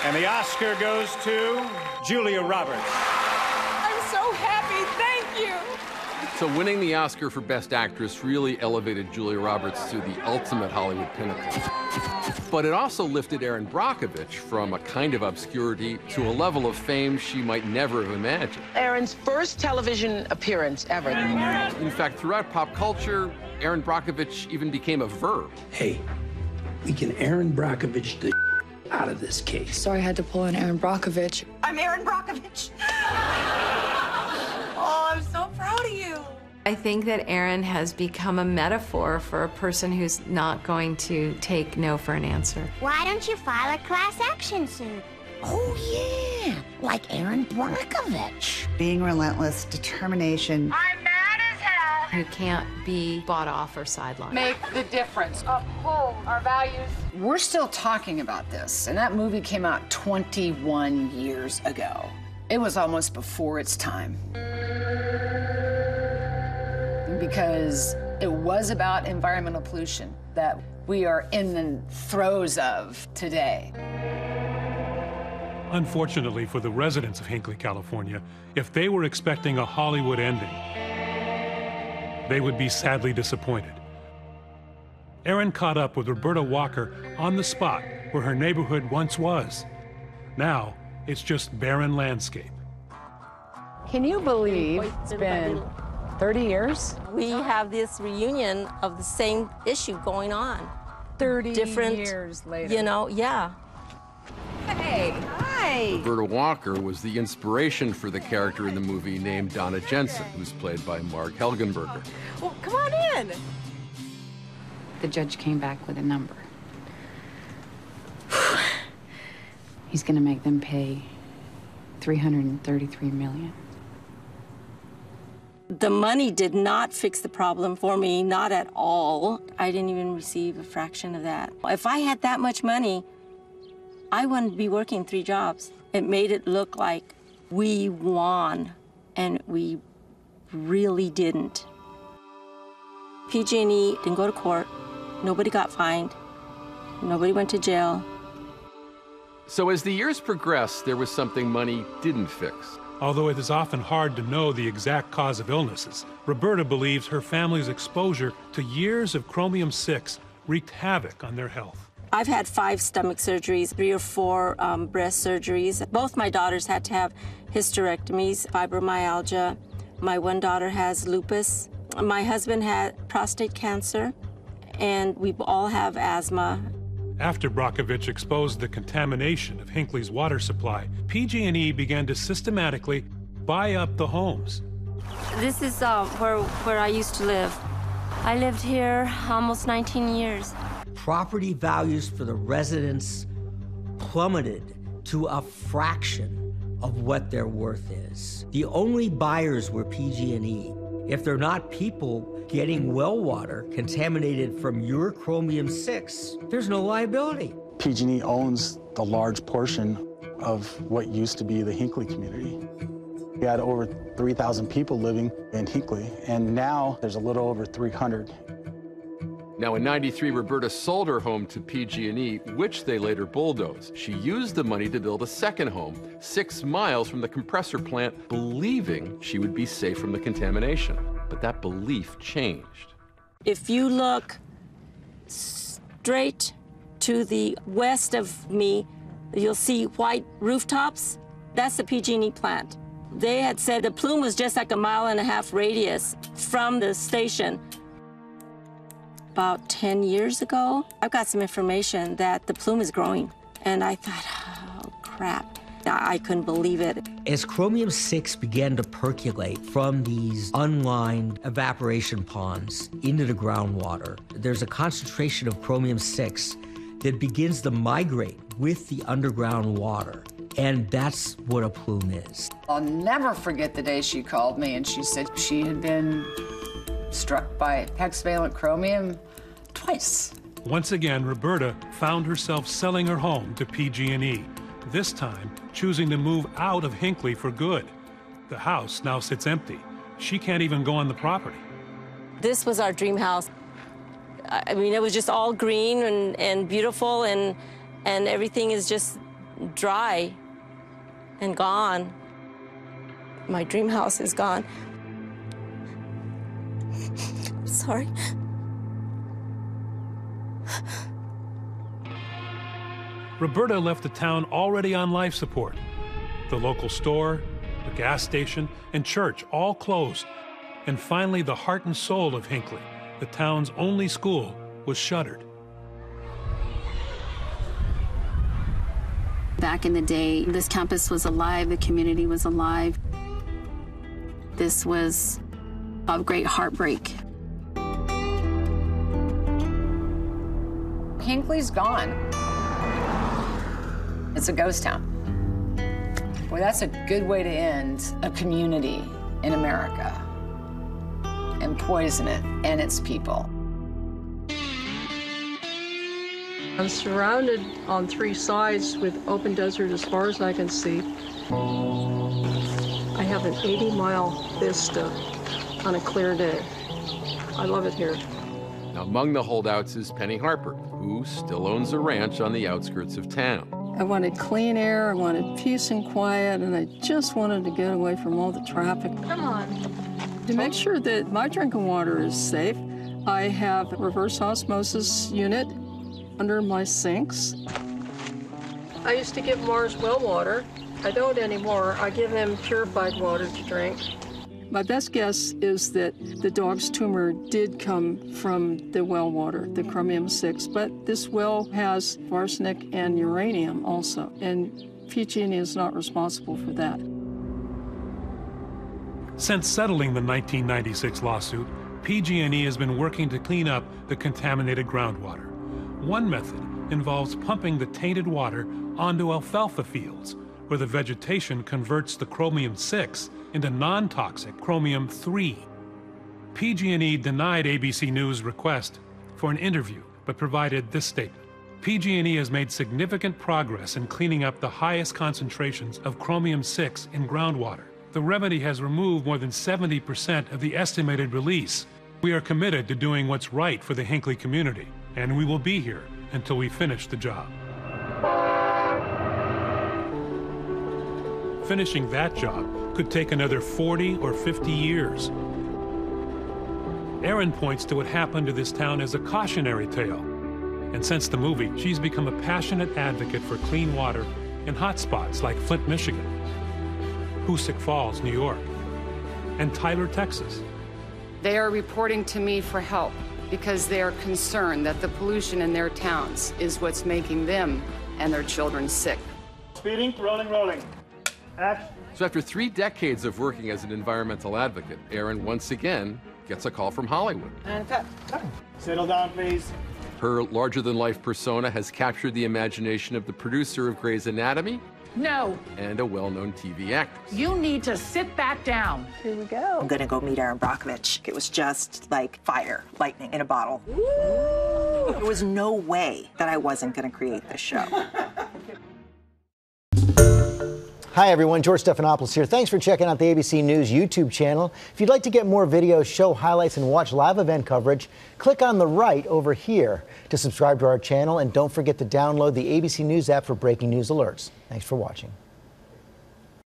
And the Oscar goes to Julia Roberts. I'm so happy, thank you. So winning the Oscar for Best Actress really elevated Julia Roberts to the ultimate Hollywood pinnacle. But it also lifted Erin Brockovich from a kind of obscurity to a level of fame she might never have imagined. Erin's first television appearance ever. In fact, throughout pop culture, Erin Brockovich even became a verb. Hey, we can Erin Brockovich the out of this case. Sorry I had to pull in Erin Brockovich. I'm Erin Brockovich. Oh, I'm so proud of you. I think that Erin has become a metaphor for a person who's not going to take no for an answer. Why don't you file a class action suit? Oh, yeah, like Erin Brockovich. Being relentless, determination. I'm mad as hell. Who can't be bought off or sidelined. Make the difference. Uphold our values. We're still talking about this, and that movie came out 21 years ago. It was almost before its time. Because it was about environmental pollution that we are in the throes of today. Unfortunately for the residents of Hinkley, California, if they were expecting a Hollywood ending, they would be sadly disappointed. Erin caught up with Roberta Walker on the spot where her neighborhood once was. Now, it's just barren landscape. Can you believe it's been 30 years? We have this reunion of the same issue going on. 30 Different years later. You know, yeah. Hey, hi. Roberta Walker was the inspiration for the character in the movie named Donna Jensen, who's played by Marg Helgenberger. Well, come on in. The judge came back with a number. He's gonna make them pay $333 million. The money did not fix the problem for me, not at all. I didn't even receive a fraction of that. If I had that much money, I wouldn't be working 3 jobs. It made it look like we won, and we really didn't. PG&E didn't go to court. Nobody got fined. Nobody went to jail. So as the years progressed, there was something money didn't fix. Although it is often hard to know the exact cause of illnesses, Roberta believes her family's exposure to years of chromium-6 wreaked havoc on their health. I've had 5 stomach surgeries, 3 or 4 breast surgeries. Both my daughters had to have hysterectomies, fibromyalgia. My one daughter has lupus. My husband had prostate cancer, and we all have asthma. After Brockovich exposed the contamination of Hinkley's water supply, PG&E began to systematically buy up the homes. This is where I used to live. I lived here almost 19 years. Property values for the residents plummeted to a fraction of what their worth is. The only buyers were PG&E. If they're not people getting well water contaminated from your chromium-6, there's no liability. PG&E owns the large portion of what used to be the Hinkley community. We had over 3,000 people living in Hinkley, and now there's a little over 300. Now, in '93, Roberta sold her home to PG&E, which they later bulldozed. She used the money to build a second home 6 miles from the compressor plant, believing she would be safe from the contamination. But that belief changed. If you look straight to the west of me, you'll see white rooftops. That's the PG&E plant. They had said the plume was just like 1.5 mile radius from the station. About 10 years ago, I've got some information that the plume is growing. And I thought, oh, crap. I couldn't believe it. As chromium-6 began to percolate from these unlined evaporation ponds into the groundwater, there's a concentration of chromium-6 that begins to migrate with the underground water. And that's what a plume is. I'll never forget the day she called me and she said she had been struck by hexavalent chromium twice. Once again, Roberta found herself selling her home to PG&E, this time choosing to move out of Hinkley for good. The house now sits empty. She can't even go on the property. This was our dream house. I mean, it was just all green and beautiful, and everything is just dry and gone. My dream house is gone. I'm sorry. Roberta left the town already on life support. The local store, the gas station, and church all closed. And finally, the heart and soul of Hinkley, the town's only school, was shuttered. Back in the day, this campus was alive, the community was alive. This was a great heartbreak. Hinkley's gone. It's a ghost town. Boy, that's a good way to end a community in America and poison it and its people. I'm surrounded on 3 sides with open desert as far as I can see. I have an 80-mile vista on a clear day. I love it here. Now, among the holdouts is Penny Harper, who still owns a ranch on the outskirts of town. I wanted clean air, I wanted peace and quiet, and I just wanted to get away from all the traffic. Come on. To make sure that my drinking water is safe, I have a reverse osmosis unit under my sinks. I used to give Mars well water. I don't anymore. I give him purified water to drink. My best guess is that the dog's tumor did come from the well water, the chromium-6, but this well has arsenic and uranium also, and PG&E is not responsible for that. Since settling the 1996 lawsuit, PG&E has been working to clean up the contaminated groundwater. One method involves pumping the tainted water onto alfalfa fields, where the vegetation converts the chromium-6 into non-toxic chromium-3. PG&E denied ABC News' request for an interview, but provided this statement. PG&E has made significant progress in cleaning up the highest concentrations of chromium-6 in groundwater. The remedy has removed more than 70% of the estimated release. We are committed to doing what's right for the Hinkley community, and we will be here until we finish the job. Finishing that job could take another 40 or 50 years. Erin points to what happened to this town as a cautionary tale. And since the movie, she's become a passionate advocate for clean water in hot spots like Flint, Michigan, Hoosick Falls, New York, and Tyler, Texas. They are reporting to me for help because they are concerned that the pollution in their towns is what's making them and their children sick. Speeding, rolling. Action. So after 3 decades of working as an environmental advocate, Erin once again gets a call from Hollywood. And cut. Settle down, please. Her larger-than-life persona has captured the imagination of the producer of Grey's Anatomy. No. And a well-known TV actress. You need to sit back down. Here we go. I'm gonna go meet Erin Brockovich. It was just like fire, lightning in a bottle. Ooh. There was no way that I wasn't gonna create this show. Hi everyone, George Stephanopoulos here. Thanks for checking out the ABC News YouTube channel. If you'd like to get more videos, show highlights, and watch live event coverage, click on the right over here to subscribe to our channel, and don't forget to download the ABC News app for breaking news alerts. Thanks for watching.